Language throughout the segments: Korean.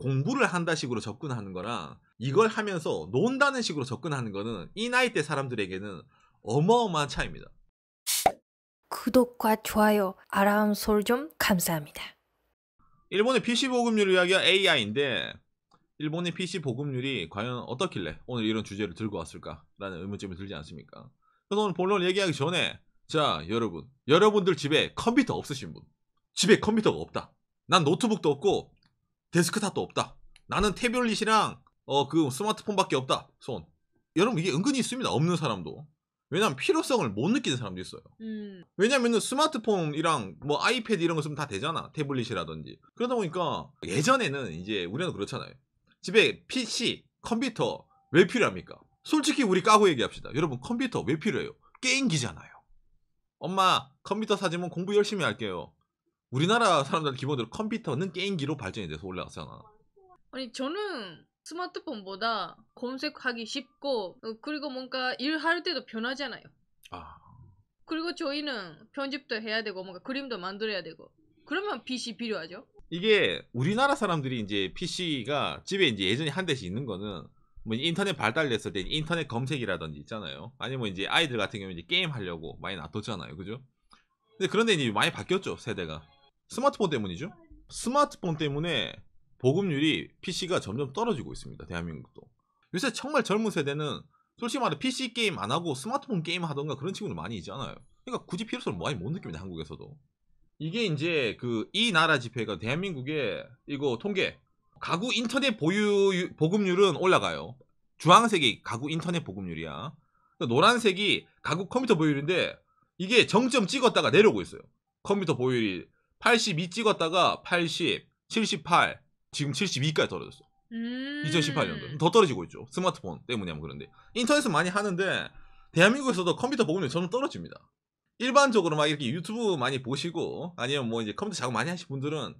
공부를 한다 식으로 접근하는 거랑 이걸 하면서 논다는 식으로 접근하는 거는 이 나이대 사람들에게는 어마어마한 차이입니다. 구독과 좋아요, 알람 설정 감사합니다. 일본의 PC 보급률 이야기가 AI인데 일본의 PC 보급률이 과연 어떻길래 오늘 이런 주제를 들고 왔을까라는 의문점이 들지 않습니까? 그래서 오늘 본론 얘기하기 전에 자 여러분들 집에 컴퓨터 없으신 분, 집에 컴퓨터가 없다, 난 노트북도 없고 데스크탑도 없다, 나는 태블릿이랑 그 스마트폰밖에 없다, 손. 여러분 이게 은근히 있습니다. 없는 사람도. 왜냐면 필요성을 못 느끼는 사람도 있어요. 왜냐면은 스마트폰이랑 뭐 아이패드 이런 거 쓰면 다 되잖아. 태블릿이라든지. 그러다 보니까 예전에는 이제 우리는 그렇잖아요. 집에 PC, 컴퓨터 왜 필요합니까? 솔직히 우리 까고 얘기합시다. 여러분 컴퓨터 왜 필요해요? 게임기잖아요. 엄마 컴퓨터 사주면 공부 열심히 할게요. 우리나라 사람들 기본적으로 컴퓨터는 게임기로 발전이 돼서 올라갔잖아. 아니 저는 스마트폰보다 검색하기 쉽고 그리고 뭔가 일할 때도 편하잖아요. 그리고 저희는 편집도 해야 되고 뭔가 그림도 만들어야 되고 그러면 PC 필요하죠. 이게 우리나라 사람들이 이제 PC가 집에 이제 예전에 한 대씩 있는 거는 뭐 인터넷 발달됐을 때 인터넷 검색이라든지 있잖아요. 아니면 이제 아이들 같은 경우는 이제 게임 하려고 많이 놔뒀잖아요. 그죠? 근데 그런데 이제 많이 바뀌었죠, 세대가. 스마트폰 때문이죠. 스마트폰 때문에 보급률이 PC가 점점 떨어지고 있습니다. 대한민국도. 요새 정말 젊은 세대는 솔직히 말해 PC 게임 안 하고 스마트폰 게임 하던가 그런 친구들 많이 있잖아요. 그러니까 굳이 필요성을 많이 못 느낍니다. 한국에서도. 이게 이제 이 나라 지표가 대한민국의 이거 통계 가구 인터넷 보급률은 올라가요. 주황색이 가구 인터넷 보급률이야. 노란색이 가구 컴퓨터 보유율인데 이게 정점 찍었다가 내려오고 있어요. 컴퓨터 보유율이 82 찍었다가 80, 78, 지금 72까지 떨어졌어. 2018년도 더 떨어지고 있죠. 스마트폰 때문에 하면 그런데 인터넷은 많이 하는데 대한민국에서도 컴퓨터 보급률이 점점 떨어집니다. 일반적으로 막 이렇게 유튜브 많이 보시고 아니면 뭐 이제 컴퓨터 작업 많이 하신 분들은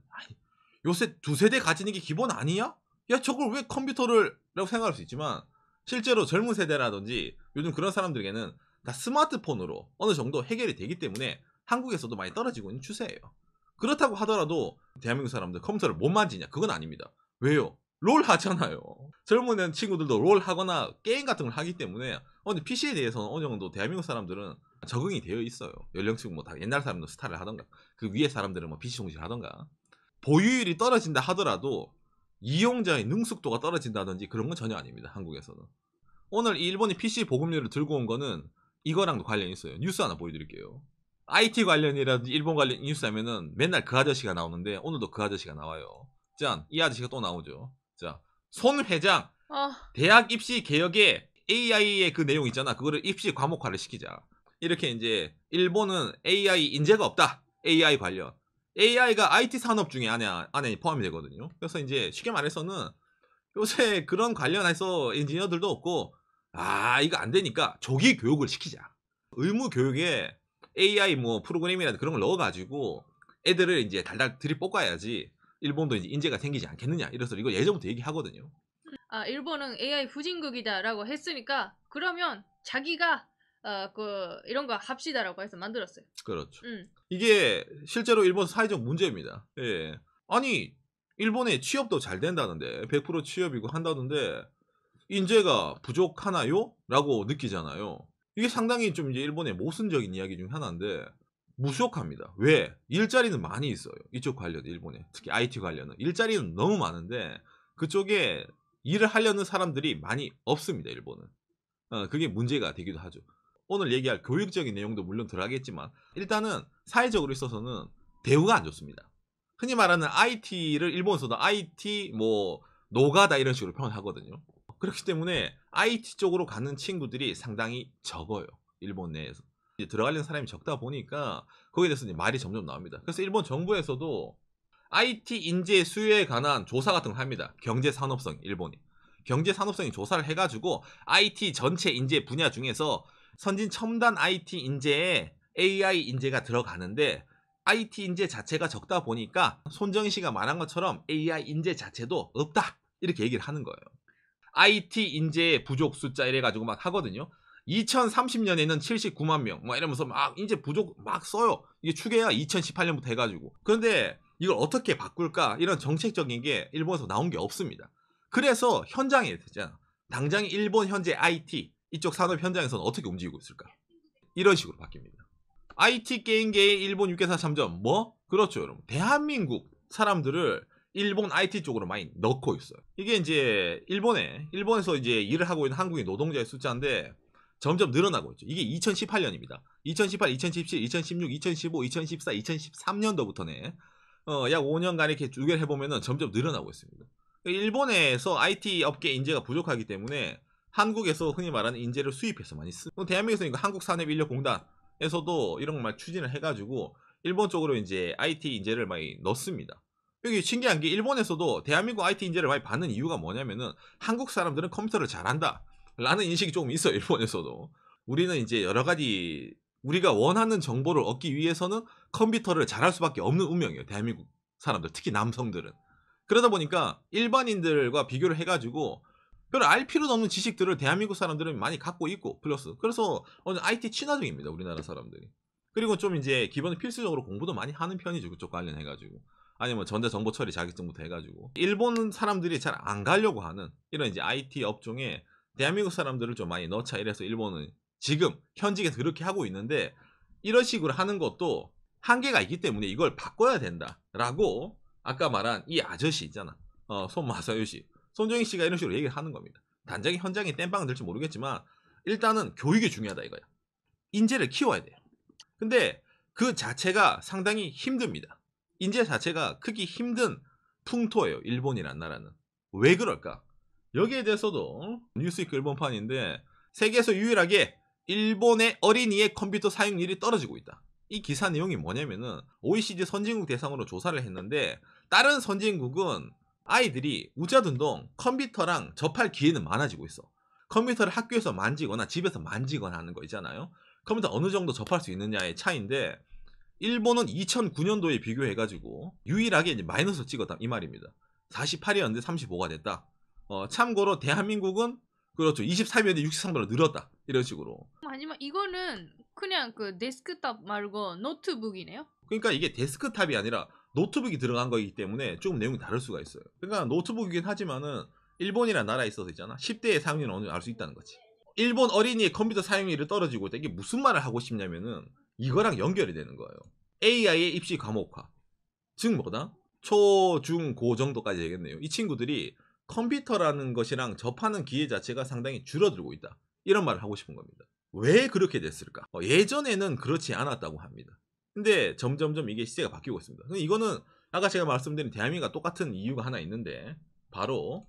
요새 두세대 가지는 게 기본 아니야? 야 저걸 왜 컴퓨터를 라고 생각할 수 있지만 실제로 젊은 세대라든지 요즘 그런 사람들에게는 다 스마트폰으로 어느 정도 해결이 되기 때문에 한국에서도 많이 떨어지고 있는 추세예요. 그렇다고 하더라도 대한민국 사람들 컴퓨터를 못 만지냐? 그건 아닙니다. 왜요? 롤 하잖아요. 젊은 친구들도 롤 하거나 게임 같은 걸 하기 때문에 근데 PC에 대해서는 어느 정도 대한민국 사람들은 적응이 되어 있어요. 연령층 뭐 다 옛날 사람들은 스타를 하던가 그 위에 사람들은 뭐 PC 송실 하던가. 보유율이 떨어진다 하더라도 이용자의 능숙도가 떨어진다든지 그런 건 전혀 아닙니다. 한국에서는. 오늘 이 일본이 PC 보급률을 들고 온 거는 이거랑도 관련이 있어요. 뉴스 하나 보여드릴게요. IT 관련이라든지 일본 관련 뉴스 하면은 맨날 그 아저씨가 나오는데 오늘도 그 아저씨가 나와요. 짠, 이 아저씨가 또 나오죠. 자, 손 회장 대학 입시 개혁에 AI의 그 내용 있잖아. 그거를 입시 과목화를 시키자. 이렇게 이제 일본은 AI 인재가 없다. AI 관련. AI가 IT 산업 중에 안에 포함이 되거든요. 그래서 이제 쉽게 말해서는 요새 그런 관련해서 엔지니어들도 없고 이거 안 되니까 조기 교육을 시키자. 의무 교육에 AI 뭐 프로그램이라든지 그런 걸 넣어가지고 애들을 이제 달달 들이볶아야지 일본도 이제 인재가 생기지 않겠느냐. 이래서 이거 예전부터 얘기하거든요. 일본은 AI 후진국이다라고 했으니까 그러면 자기가 이런 거 합시다라고 해서 만들었어요. 그렇죠. 이게 실제로 일본 사회적 문제입니다. 예. 아니 일본에 취업도 잘 된다는데 100% 취업이고 한다던데 인재가 부족하나요? 라고 느끼잖아요. 이게 상당히 좀 이제 일본의 모순적인 이야기 중 하나인데 무수ok합니다. 왜? 일자리는 많이 있어요. 이쪽 관련 일본에 특히 IT 관련은 일자리는 너무 많은데 그쪽에 일을 하려는 사람들이 많이 없습니다. 일본은. 그게 문제가 되기도 하죠. 오늘 얘기할 교육적인 내용도 물론 들어가겠지만 일단은 사회적으로 있어서는 대우가 안 좋습니다. 흔히 말하는 IT를 일본에서도 IT 뭐 노가다 이런 식으로 표현하거든요. 그렇기 때문에 IT 쪽으로 가는 친구들이 상당히 적어요. 일본 내에서. 이제 들어가려는 사람이 적다 보니까 거기에 대해서 이제 말이 점점 나옵니다. 그래서 일본 정부에서도 IT 인재 수요에 관한 조사 같은 걸 합니다. 경제산업성 일본이. 경제산업성이 조사를 해가지고 IT 전체 인재 분야 중에서 선진 첨단 IT 인재에 AI 인재가 들어가는데 IT 인재 자체가 적다 보니까 손정희 씨가 말한 것처럼 AI 인재 자체도 없다. 이렇게 얘기를 하는 거예요. IT 인재 부족 숫자 이래가지고 막 하거든요. 2030년에는 79만 명 뭐 이러면서 막 인재 부족 막 써요. 이게 추계야 2018년부터 해가지고. 그런데 이걸 어떻게 바꿀까 이런 정책적인 게 일본에서 나온 게 없습니다. 그래서 현장에 되잖아. 당장 일본 현재 IT 이쪽 산업 현장에서는 어떻게 움직이고 있을까? 이런 식으로 바뀝니다. IT 게임계의 일본 유계사 참전 뭐? 그렇죠 여러분. 대한민국 사람들을 일본 IT 쪽으로 많이 넣고 있어요. 이게 이제 일본에서 이제 일을 하고 있는 한국인 노동자의 숫자인데 점점 늘어나고 있죠. 이게 2018년입니다. 2018, 2017, 2016, 2015, 2014, 2013년도부터네. 약 5년간 이렇게 쭉 해보면은 점점 늘어나고 있습니다. 일본에서 IT 업계 인재가 부족하기 때문에 한국에서 흔히 말하는 인재를 수입해서 많이 쓰고 대한민국에서 한국산업인력공단에서도 이런 걸 추진을 해가지고 일본 쪽으로 이제 IT 인재를 많이 넣습니다. 여기 신기한 게 일본에서도 대한민국 IT 인재를 많이 받는 이유가 뭐냐면은 한국 사람들은 컴퓨터를 잘한다 라는 인식이 조금 있어요. 일본에서도. 우리는 이제 여러 가지 우리가 원하는 정보를 얻기 위해서는 컴퓨터를 잘할 수밖에 없는 운명이에요. 대한민국 사람들 특히 남성들은. 그러다 보니까 일반인들과 비교를 해가지고 별로 알 필요도 없는 지식들을 대한민국 사람들은 많이 갖고 있고 플러스 그래서 IT 친화적입니다. 우리나라 사람들이. 그리고 좀 이제 기본 필수적으로 공부도 많이 하는 편이죠. 그쪽 관련해가지고. 아니면 전자정보 처리 자격증부터 해가지고. 일본 사람들이 잘 안 가려고 하는 이런 이제 IT 업종에 대한민국 사람들을 좀 많이 넣자 이래서 일본은 지금 현직에서 그렇게 하고 있는데 이런 식으로 하는 것도 한계가 있기 때문에 이걸 바꿔야 된다라고 아까 말한 이 아저씨 있잖아. 손마사요시. 손정희 씨가 이런 식으로 얘기를 하는 겁니다. 단장이 현장에 땜빵은 될지 모르겠지만 일단은 교육이 중요하다 이거야. 인재를 키워야 돼요. 근데 그 자체가 상당히 힘듭니다. 인재 자체가 크기 힘든 풍토예요. 일본이란 나라는. 왜 그럴까? 여기에 대해서도 뉴스위크 일본판인데 세계에서 유일하게 일본의 어린이의 컴퓨터 사용률이 떨어지고 있다. 이 기사 내용이 뭐냐면은 OECD 선진국 대상으로 조사를 했는데 다른 선진국은 아이들이 우자둔동 컴퓨터랑 접할 기회는 많아지고 있어. 컴퓨터를 학교에서 만지거나 집에서 만지거나 하는 거 있잖아요. 컴퓨터 어느 정도 접할 수 있느냐의 차이인데 일본은 2009년도에 비교해가지고 유일하게 이제 마이너스 찍었다 이 말입니다. 48이었는데 35가 됐다. 참고로 대한민국은 그렇죠. 23이었는데 63으로 늘었다. 이런 식으로. 하지만 이거는 그냥 그 데스크탑 말고 노트북이네요. 그러니까 이게 데스크탑이 아니라 노트북이 들어간 거이기 때문에 조금 내용이 다를 수가 있어요. 그러니까 노트북이긴 하지만은 일본이라는 나라에 있어서 있잖아. 10대의 사용률은 어느 정도 알 수 있다는 거지. 일본 어린이의 컴퓨터 사용률이 떨어지고 있다. 이게 무슨 말을 하고 싶냐면은 이거랑 연결이 되는 거예요. AI의 입시 과목화. 즉 뭐다? 초, 중, 고 정도까지 되겠네요. 이 친구들이 컴퓨터라는 것이랑 접하는 기회 자체가 상당히 줄어들고 있다. 이런 말을 하고 싶은 겁니다. 왜 그렇게 됐을까? 예전에는 그렇지 않았다고 합니다. 근데 점점점 이게 시대가 바뀌고 있습니다. 이거는 아까 제가 말씀드린 대한민국과 똑같은 이유가 하나 있는데 바로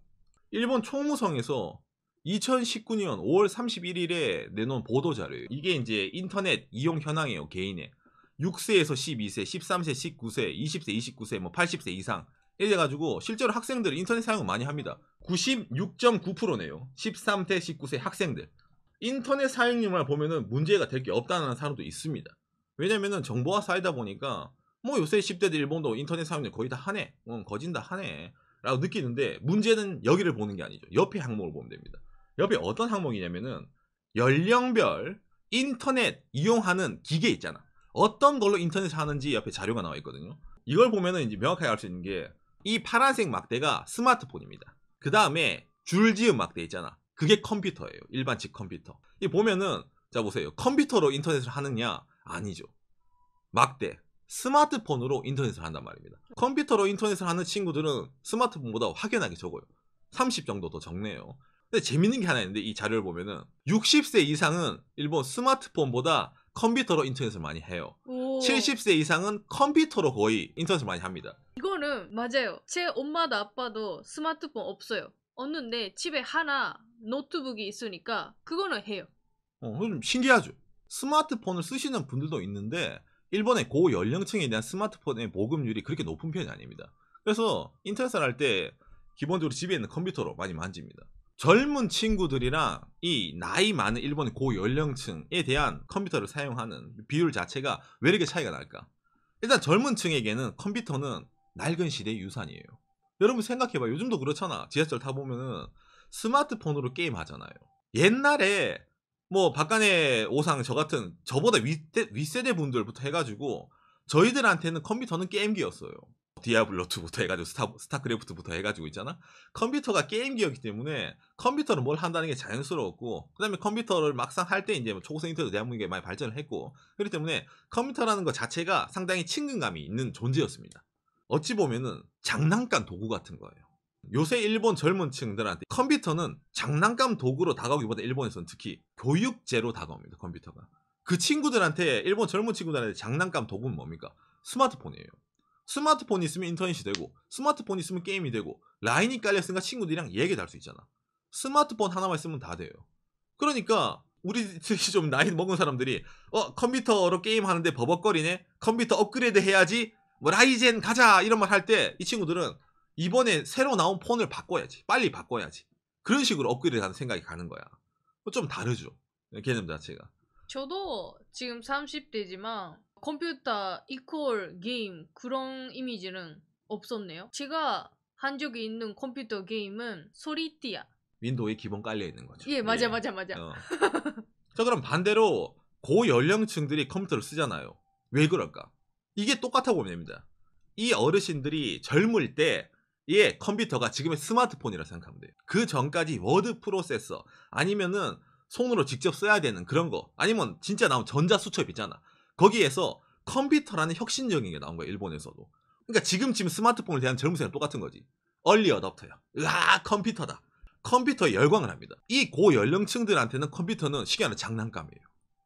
일본 총무성에서 2019년 5월 31일에 내놓은 보도자료예요. 이게 이제 인터넷 이용 현황이에요. 개인의 6세에서 12세, 13세, 19세, 20세, 29세, 뭐 80세 이상 이래가지고 실제로 학생들은 인터넷 사용을 많이 합니다. 96.9%네요. 13세, 19세 학생들. 인터넷 사용률만 보면은 문제가 될 게 없다는 사람도 있습니다. 왜냐면은 정보가 쌓이다 보니까 뭐 요새 10대들 일본도 인터넷 사용률 거의 다 하네. 거진 다 하네. 라고 느끼는데 문제는 여기를 보는 게 아니죠. 옆에 항목을 보면 됩니다. 옆에 어떤 항목이냐면은 연령별 인터넷 이용하는 기계 있잖아. 어떤 걸로 인터넷을 하는지 옆에 자료가 나와 있거든요. 이걸 보면은 이제 명확하게 알 수 있는 게 이 파란색 막대가 스마트폰입니다. 그 다음에 줄지은 막대 있잖아. 그게 컴퓨터예요. 일반식 컴퓨터. 이 보면은 자 보세요. 컴퓨터로 인터넷을 하느냐? 아니죠. 막대. 스마트폰으로 인터넷을 한단 말입니다. 컴퓨터로 인터넷을 하는 친구들은 스마트폰보다 확연하게 적어요. 30 정도 더 적네요. 근데 재밌는 게 하나 있는데 이 자료를 보면은 60세 이상은 일본 스마트폰보다 컴퓨터로 인터넷을 많이 해요. 70세 이상은 컴퓨터로 거의 인터넷을 많이 합니다. 이거는 맞아요. 제 엄마도 아빠도 스마트폰 없어요. 없는데 집에 하나 노트북이 있으니까 그거는 해요. 좀 신기하죠. 스마트폰을 쓰시는 분들도 있는데 일본의 고연령층에 대한 스마트폰의 보급률이 그렇게 높은 편이 아닙니다. 그래서 인터넷을 할 때 기본적으로 집에 있는 컴퓨터로 많이 만집니다. 젊은 친구들이랑 이 나이 많은 일본의 고연령층에 대한 컴퓨터를 사용하는 비율 자체가 왜 이렇게 차이가 날까? 일단 젊은 층에게는 컴퓨터는 낡은 시대의 유산이에요. 여러분 생각해봐요. 요즘도 그렇잖아. 지하철 타보면은 스마트폰으로 게임 하잖아요. 옛날에 뭐 박간의 오상 저 같은 저보다 윗세대 분들부터 해가지고 저희들한테는 컴퓨터는 게임기였어요. 디아블로2부터 해가지고 스타크래프트부터 해가지고 있잖아. 컴퓨터가 게임기였기 때문에 컴퓨터는 뭘 한다는 게 자연스러웠고, 그 다음에 컴퓨터를 막상 할 때 이제 뭐 초고속 인터넷 대한민국에 많이 발전을 했고, 그렇기 때문에 컴퓨터라는 것 자체가 상당히 친근감이 있는 존재였습니다. 어찌 보면은 장난감 도구 같은 거예요. 요새 일본 젊은 층들한테 컴퓨터는 장난감 도구로 다가오기보다 일본에서는 특히 교육제로 다가옵니다. 컴퓨터가. 그 친구들한테, 일본 젊은 친구들한테 장난감 도구는 뭡니까? 스마트폰이에요. 스마트폰이 있으면 인터넷이 되고, 스마트폰이 있으면 게임이 되고, 라인이 깔렸으니까 친구들이랑 얘기도 할 수 있잖아. 스마트폰 하나만 있으면 다 돼요. 그러니까 우리 특히 좀 나이 먹은 사람들이 컴퓨터로 게임하는데 버벅거리네? 컴퓨터 업그레이드 해야지, 뭐 라이젠 가자 이런 말 할 때 이 친구들은 이번에 새로 나온 폰을 바꿔야지, 빨리 바꿔야지, 그런 식으로 업그레이드 하는 생각이 가는 거야. 좀 다르죠, 개념 자체가. 저도 지금 30대지만 컴퓨터 이퀄 게임 그런 이미지는 없었네요. 제가 한 적이 있는 컴퓨터 게임은 소리띠아. 윈도우에 기본 깔려 있는 거죠. 예, 맞아. 자, 그럼 반대로 고연령층들이 컴퓨터를 쓰잖아요. 왜 그럴까? 이게 똑같아 보면 됩니다. 이 어르신들이 젊을 때 예, 컴퓨터가 지금의 스마트폰이라 생각하면 돼요. 그 전까지 워드 프로세서 아니면은 손으로 직접 써야 되는 그런 거, 아니면 진짜 나온 전자수첩 있잖아. 거기에서 컴퓨터라는 혁신적인 게 나온 거야, 일본에서도. 그러니까 지금 스마트폰을 대한 젊은 세대는 똑같은 거지. 얼리 어답터야. 으아, 컴퓨터다. 컴퓨터에 열광을 합니다. 이 고연령층들한테는 컴퓨터는 쉽게 말하면 장난감이에요.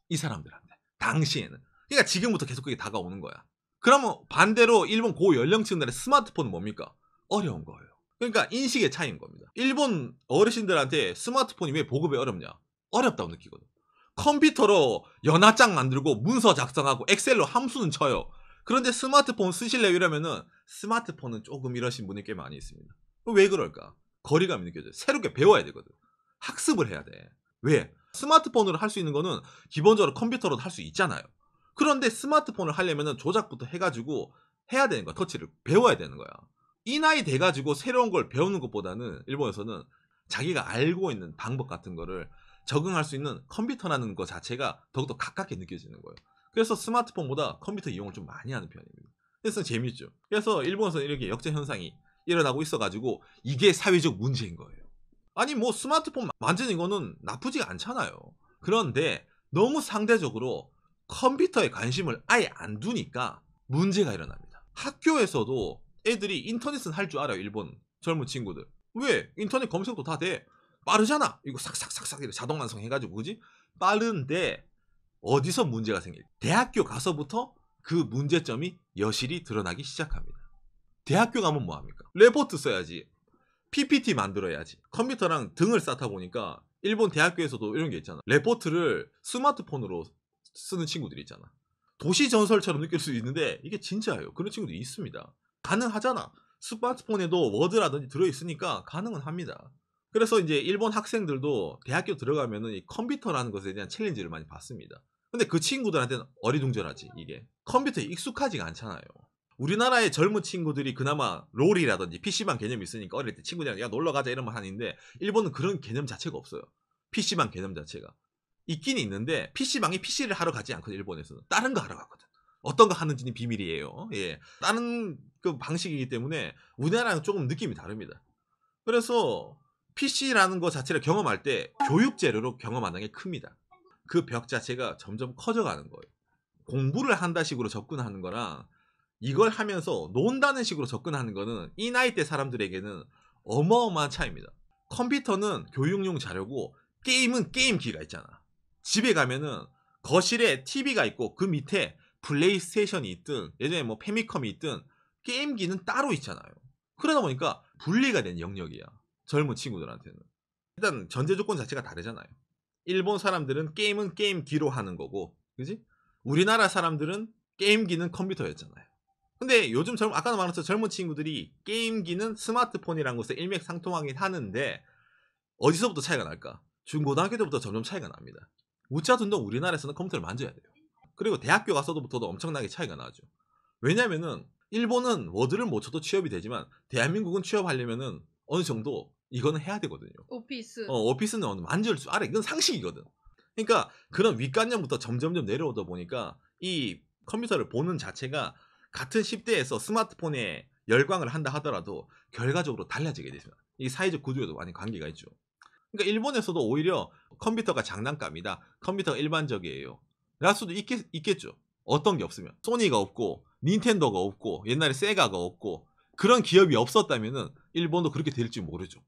이 사람들한테. 당시에는. 그러니까 지금부터 계속 그게 다가오는 거야. 그러면 반대로 일본 고연령층들의 스마트폰은 뭡니까? 어려운 거예요. 그러니까 인식의 차이인 겁니다. 일본 어르신들한테 스마트폰이 왜 보급이 어렵냐? 어렵다고 느끼거든. 컴퓨터로 연하장 만들고 문서 작성하고 엑셀로 함수는 쳐요. 그런데 스마트폰 쓰실래요? 이러면은 스마트폰은 조금 이러신 분이 꽤 많이 있습니다. 왜 그럴까? 거리감이 느껴져요. 새롭게 배워야 되거든. 학습을 해야 돼. 왜? 스마트폰으로 할 수 있는 거는 기본적으로 컴퓨터로도 할 수 있잖아요. 그런데 스마트폰을 하려면은 조작부터 해가지고 해야 되는 거야. 터치를 배워야 되는 거야. 이 나이 돼가지고 새로운 걸 배우는 것보다는 일본에서는 자기가 알고 있는 방법 같은 거를 적응할 수 있는 컴퓨터라는 것 자체가 더욱더 가깝게 느껴지는 거예요. 그래서 스마트폰보다 컴퓨터 이용을 좀 많이 하는 편입니다. 그래서 재밌죠. 그래서 일본에서는 이렇게 역전 현상이 일어나고 있어가지고 이게 사회적 문제인 거예요. 아니 뭐 스마트폰 만지는 거는 나쁘지가 않잖아요. 그런데 너무 상대적으로 컴퓨터에 관심을 아예 안 두니까 문제가 일어납니다. 학교에서도 애들이 인터넷은 할 줄 알아요. 일본 젊은 친구들. 왜? 인터넷 검색도 다 돼. 빠르잖아. 이거 싹싹싹싹 이렇게 자동 완성해가지고, 그지? 빠른데 어디서 문제가 생길? 대학교 가서부터 그 문제점이 여실히 드러나기 시작합니다. 대학교 가면 뭐합니까? 레포트 써야지. PPT 만들어야지. 컴퓨터랑 등을 쌓다 보니까 일본 대학교에서도 이런 게 있잖아. 레포트를 스마트폰으로 쓰는 친구들이 있잖아. 도시 전설처럼 느낄 수 있는데 이게 진짜예요. 그런 친구들이 있습니다. 가능하잖아. 스마트폰에도 워드라든지 들어있으니까 가능은 합니다. 그래서 이제 일본 학생들도 대학교 들어가면은 이 컴퓨터라는 것에 대한 챌린지를 많이 받습니다. 근데 그 친구들한테는 어리둥절하지, 이게. 컴퓨터에 익숙하지가 않잖아요. 우리나라의 젊은 친구들이 그나마 롤이라든지 PC방 개념이 있으니까 어릴 때 친구들이랑 야 놀러가자 이런 말 하는데, 일본은 그런 개념 자체가 없어요. PC방 개념 자체가. 있긴 있는데 PC방에 PC를 하러 가지 않거든, 일본에서는. 다른 거 하러 가거든. 어떤 거 하는지는 비밀이에요. 예. 다른 그 방식이기 때문에 우리나라랑 조금 느낌이 다릅니다. 그래서 PC라는 거 자체를 경험할 때 교육 재료로 경험하는 게 큽니다. 그 벽 자체가 점점 커져가는 거예요. 공부를 한다 식으로 접근하는 거랑 이걸 하면서 논다는 식으로 접근하는 거는 이 나이대 사람들에게는 어마어마한 차이입니다. 컴퓨터는 교육용 자료고 게임은 게임기가 있잖아. 집에 가면은 거실에 TV가 있고 그 밑에 플레이스테이션이 있든 예전에 뭐 페미컴이 있든 게임기는 따로 있잖아요. 그러다 보니까 분리가 된 영역이야. 젊은 친구들한테는. 일단 전제 조건 자체가 다르잖아요. 일본 사람들은 게임은 게임기로 하는 거고, 그지? 우리나라 사람들은 게임기는 컴퓨터였잖아요. 근데 요즘 아까도 말했죠. 젊은 친구들이 게임기는 스마트폰이라는 것에 일맥상통하긴 하는데 어디서부터 차이가 날까? 중고등학교 때부터 점점 차이가 납니다. 우짜둔동 우리나라에서는 컴퓨터를 만져야 돼요. 그리고 대학교 가서부터도 엄청나게 차이가 나죠. 왜냐면은 일본은 워드를 못 쳐도 취업이 되지만 대한민국은 취업하려면은 어느 정도 이거는 해야 되거든요. 오피스. 오피스는 만질 줄 알아. 이건 상식이거든. 그러니까 그런 윗관념부터 점점점 내려오다 보니까 이 컴퓨터를 보는 자체가 같은 10대에서 스마트폰에 열광을 한다 하더라도 결과적으로 달라지게 됩니다. 이 사회적 구조에도 많이 관계가 있죠. 그러니까 일본에서도 오히려 컴퓨터가 장난감이다. 컴퓨터가 일반적이에요. 랄 수도 있겠죠. 어떤 게 없으면. 소니가 없고 닌텐도가 없고 옛날에 세가가 없고 그런 기업이 없었다면은 일본도 그렇게 될지 모르죠.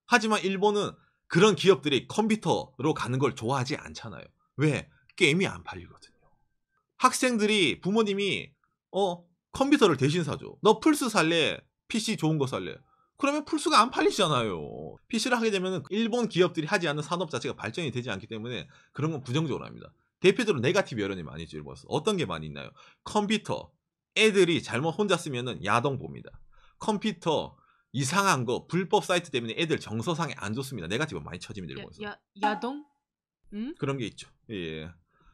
하지만 일본은 그런 기업들이 컴퓨터로 가는 걸 좋아하지 않잖아요. 왜? 게임이 안 팔리거든요. 학생들이 부모님이 컴퓨터를 대신 사줘. 너 플스 살래? PC 좋은 거 살래? 그러면 플스가 안 팔리잖아요. PC를 하게 되면 일본 기업들이 하지 않는 산업 자체가 발전이 되지 않기 때문에 그런 건 부정적으로 합니다. 대표적으로 네거티브 여론이 많이 있죠. 일본에서. 어떤 게 많이 있나요? 컴퓨터. 애들이 잘못 혼자 쓰면은 야동 봅니다. 컴퓨터 이상한 거 불법 사이트 때문에 애들 정서상에 안 좋습니다. 네거티브 많이 쳐집니다. 일본에서. 야동? 응? 그런 게 있죠. 예.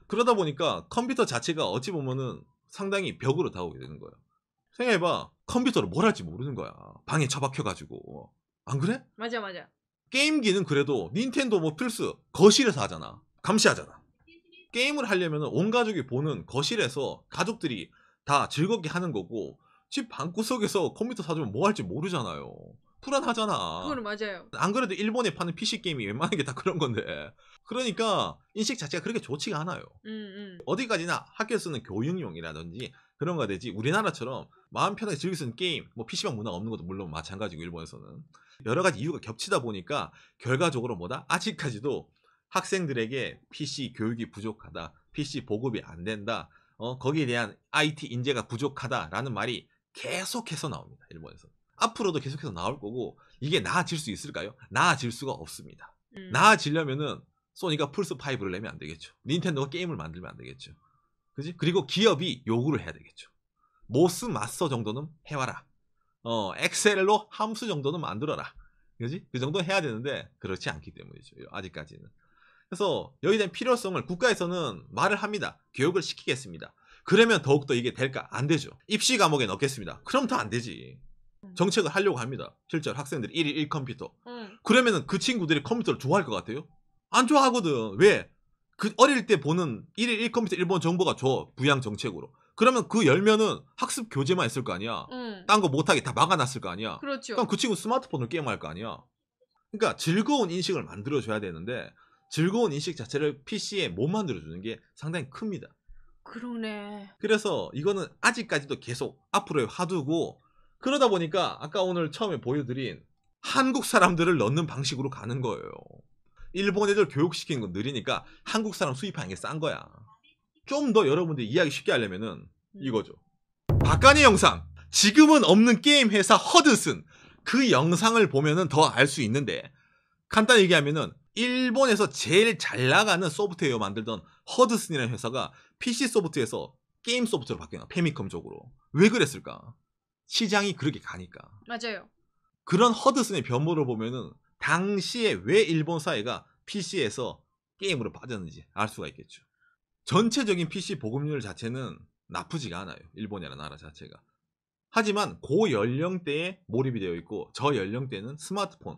그러다 보니까 컴퓨터 자체가 어찌 보면은 상당히 벽으로 다가오게 되는 거예요. 생각해봐. 컴퓨터로 뭘 할지 모르는 거야. 방에 처박혀가지고. 안 그래? 맞아. 게임기는 그래도 닌텐도 뭐 플스 거실에서 하잖아. 감시하잖아. 게임을 하려면 온 가족이 보는 거실에서 가족들이 다 즐겁게 하는 거고 집 방구석에서 컴퓨터 사주면 뭐 할지 모르잖아요. 불안하잖아. 그건 맞아요. 안 그래도 일본에 파는 PC 게임이 웬만한 게 다 그런 건데. 그러니까 인식 자체가 그렇게 좋지가 않아요. 어디까지나 학교에서 쓰는 교육용이라든지 그런 거 되지 우리나라처럼 마음 편하게 즐길 수 있는 게임, 뭐 PC방 문화가 없는 것도 물론 마찬가지고 일본에서는 여러 가지 이유가 겹치다 보니까 결과적으로 뭐다? 아직까지도 학생들에게 PC 교육이 부족하다. PC 보급이 안 된다. 거기에 대한 IT 인재가 부족하다라는 말이 계속해서 나옵니다. 일본에서. 앞으로도 계속해서 나올 거고 이게 나아질 수 있을까요? 나아질 수가 없습니다. 나아지려면은 소니가 플스5를 내면 안 되겠죠. 닌텐도가 게임을 만들면 안 되겠죠. 그지? 그리고 기업이 요구를 해야 되겠죠. 모스 마스터 정도는 해와라. 엑셀로 함수 정도는 만들어라. 그지? 그 정도 해야 되는데 그렇지 않기 때문이죠. 아직까지는. 그래서 여기에 대한 필요성을 국가에서는 말을 합니다. 교육을 시키겠습니다. 그러면 더욱더 이게 될까? 안 되죠. 입시 과목에 넣겠습니다. 그럼 더 안 되지. 정책을 하려고 합니다. 실제로 학생들이 1일 1컴퓨터. 그러면은 그 친구들이 컴퓨터를 좋아할 것 같아요? 안 좋아하거든. 왜? 그 어릴 때 보는 1일 1컴퓨터 일본 정부가 줘. 부양 정책으로. 그러면 그 열면은 학습 교재만 있을 거 아니야. 딴 거 못하게 다 막아놨을 거 아니야. 그렇죠. 그럼 그 친구 스마트폰으로 게임할 거 아니야. 그러니까 즐거운 인식을 만들어줘야 되는데 즐거운 인식 자체를 PC에 못 만들어주는 게 상당히 큽니다. 그러네. 그래서 이거는 아직까지도 계속 앞으로의 화두고 그러다 보니까 아까 오늘 처음에 보여드린 한국 사람들을 넣는 방식으로 가는 거예요. 일본 애들 교육시키는 건 느리니까 한국 사람 수입하는 게 싼 거야. 좀 더 여러분들이 이해하기 쉽게 하려면은 이거죠. 박간의 영상. 지금은 없는 게임 회사 허드슨. 그 영상을 보면은 더 알 수 있는데 간단히 얘기하면은 일본에서 제일 잘 나가는 소프트웨어 만들던 허드슨이라는 회사가 PC 소프트에서 게임 소프트로 바뀌나 페미컴 쪽으로. 왜 그랬을까? 시장이 그렇게 가니까. 맞아요. 그런 허드슨의 변모를 보면은 당시에 왜 일본 사회가 PC에서 게임으로 빠졌는지 알 수가 있겠죠. 전체적인 PC 보급률 자체는 나쁘지가 않아요. 일본이라는 나라 자체가. 하지만 고연령대에 몰입이 되어 있고 저연령대는 스마트폰.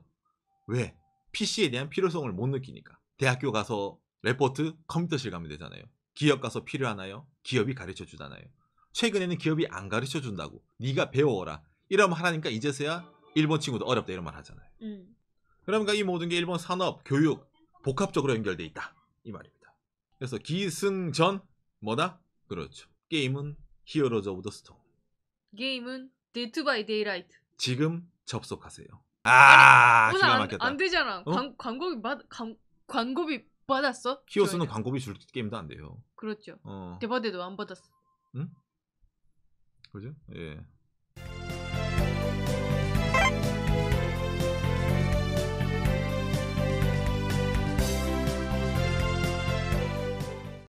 왜? PC에 대한 필요성을 못 느끼니까. 대학교 가서 레포트 컴퓨터실 가면 되잖아요. 기업 가서 필요하나요? 기업이 가르쳐 주잖아요. 최근에는 기업이 안 가르쳐 준다고. 네가 배워라. 이러면 하라니까 이제서야 일본 친구도 어렵다 이런 말 하잖아요. 그러니까 이 모든 게 일본 산업, 교육 복합적으로 연결돼 있다. 이 말입니다. 그래서 기승전 뭐다? 그렇죠. 게임은 히어로즈 오브 더 스톰. 게임은 데드 바이 데이라이트. 지금 접속하세요. 오늘 기가 막혔다. 안 되잖아. 광고비 받았어? 히오스는 저희는. 광고비 줄 게임도 안 돼요. 그렇죠. 대바대도 안 받았어. 응? 그죠? 예.